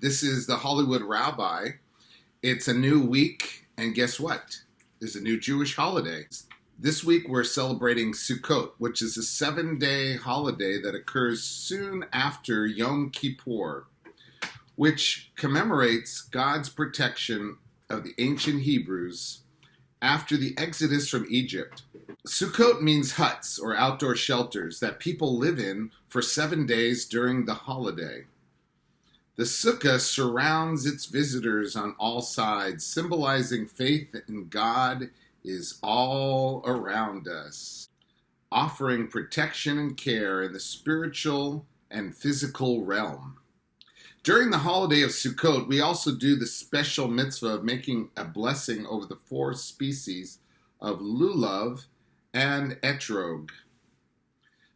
This is the Hollywood Rabbi. It's a new week, and guess what? There's a new Jewish holiday. This week we're celebrating Sukkot, which is a 7-day holiday that occurs soon after Yom Kippur, which commemorates God's protection of the ancient Hebrews after the exodus from Egypt. Sukkot means huts or outdoor shelters that people live in for 7 days during the holiday. The sukkah surrounds its visitors on all sides, symbolizing faith in God is all around us, offering protection and care in the spiritual and physical realm. During the holiday of Sukkot, we also do the special mitzvah of making a blessing over the 4 species of lulav and etrog.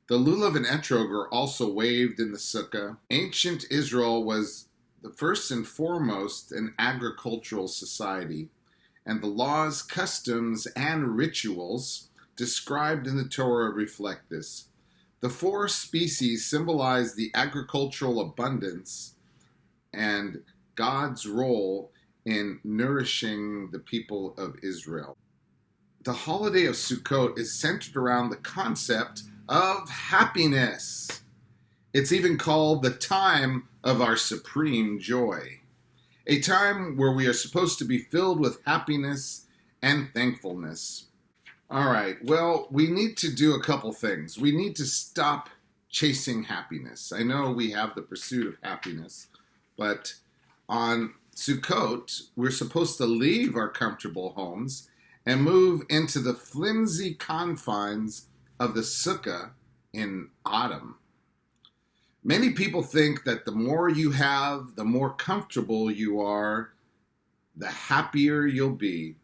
The lulav and etrog are also waved in the sukkah. Ancient Israel was the first and foremost an agricultural society, and the laws, customs, and rituals described in the Torah reflect this. The 4 species symbolize the agricultural abundance and God's role in nourishing the people of Israel. The holiday of Sukkot is centered around the concept of happiness. It's even called the time of our supreme joy, a time where we are supposed to be filled with happiness and thankfulness. All right, well, we need to do a couple things. We need to stop chasing happiness. I know we have the pursuit of happiness, but on Sukkot, we're supposed to leave our comfortable homes and move into the flimsy confines of the sukkah in autumn. Many people think that the more you have, the more comfortable you are, the happier you'll be.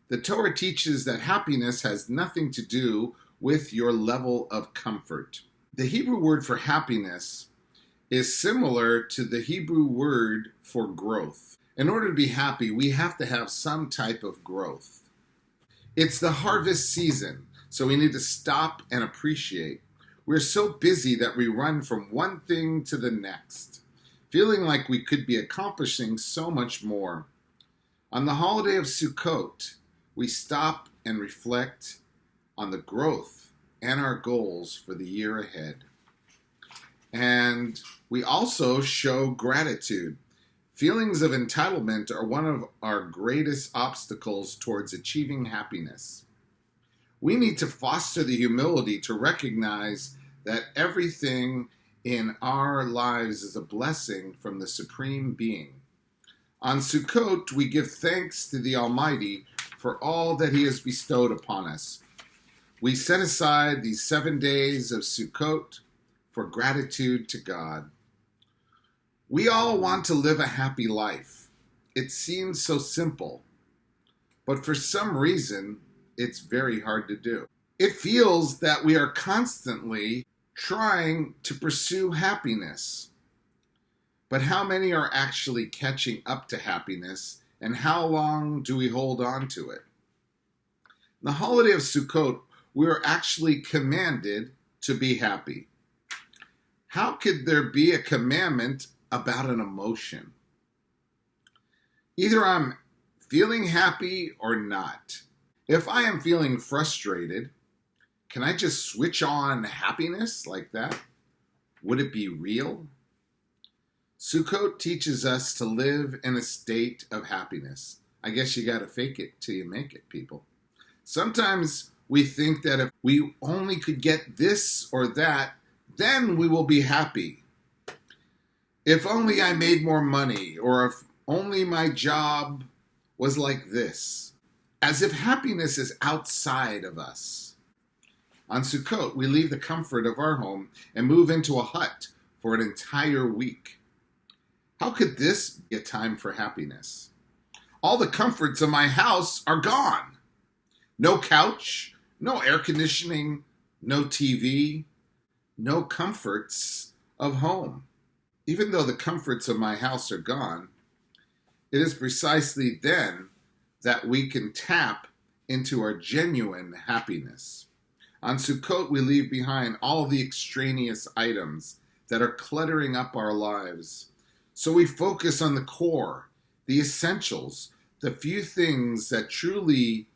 The Torah teaches that happiness has nothing to do with your level of comfort. The Hebrew word for happiness is similar to the Hebrew word for growth. In order to be happy, we have to have some type of growth. It's the harvest season, so we need to stop and appreciate. We're so busy that we run from one thing to the next, feeling like we could be accomplishing so much more. On the holiday of Sukkot, we stop and reflect on the growth and our goals for the year ahead. And we also show gratitude. Feelings of entitlement are one of our greatest obstacles towards achieving happiness. We need to foster the humility to recognize that everything in our lives is a blessing from the Supreme Being. On Sukkot, we give thanks to the Almighty for all that He has bestowed upon us. We set aside these 7 days of Sukkot for gratitude to God. We all want to live a happy life. It seems so simple, but for some reason, it's very hard to do. It feels that we are constantly trying to pursue happiness. But how many are actually catching up to happiness, and how long do we hold on to it? In the holiday of Sukkot, we are actually commanded to be happy. How could there be a commandment about an emotion? Either I'm feeling happy or not. If I am feeling frustrated, can I just switch on happiness like that? Would it be real? Sukkot teaches us to live in a state of happiness. I guess you gotta fake it till you make it, people. Sometimes we think that if we only could get this or that, then we will be happy. If only I made more money, or if only my job was like this. As if happiness is outside of us. On Sukkot, we leave the comfort of our home and move into a hut for an entire week. How could this be a time for happiness? All the comforts of my house are gone. No couch, no air conditioning, no TV, no comforts of home. Even though the comforts of my house are gone, it is precisely then that we can tap into our genuine happiness. On Sukkot, we leave behind all the extraneous items that are cluttering up our lives. So we focus on the core, the essentials, the few things that truly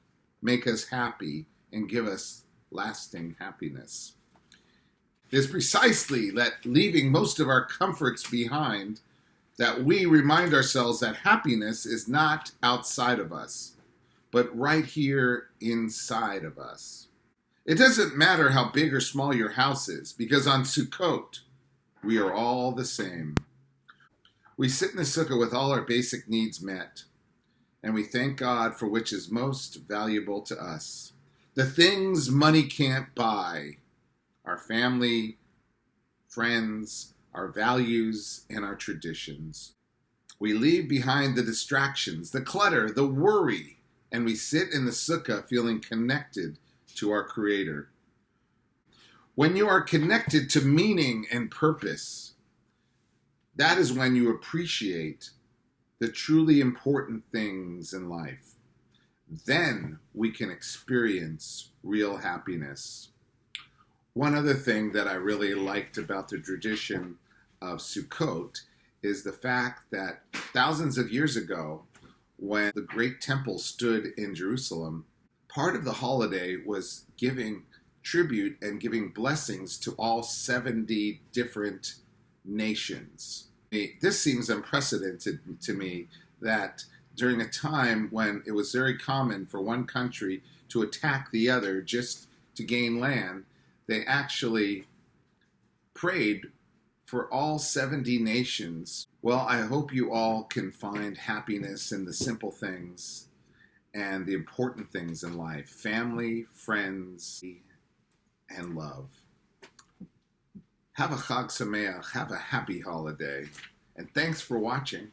make us happy and give us lasting happiness. It is precisely that leaving most of our comforts behind that we remind ourselves that happiness is not outside of us, but right here inside of us. It doesn't matter how big or small your house is, because on Sukkot, we are all the same. We sit in the sukkah with all our basic needs met, and we thank God for which is most valuable to us. The things money can't buy: our family, friends, our values, and our traditions. We leave behind the distractions, the clutter, the worry, and we sit in the sukkah feeling connected to our Creator. When you are connected to meaning and purpose, that is when you appreciate the truly important things in life. Then we can experience real happiness. One other thing that I really liked about the tradition of Sukkot is the fact that thousands of years ago, when the great temple stood in Jerusalem, part of the holiday was giving tribute and giving blessings to all 70 different nations. This seems unprecedented to me, that during a time when it was very common for one country to attack the other just to gain land, they actually prayed for all 70 nations. Well, I hope you all can find happiness in the simple things and the important things in life: family, friends, and love. Have a Chag Sameach, have a happy holiday, and thanks for watching.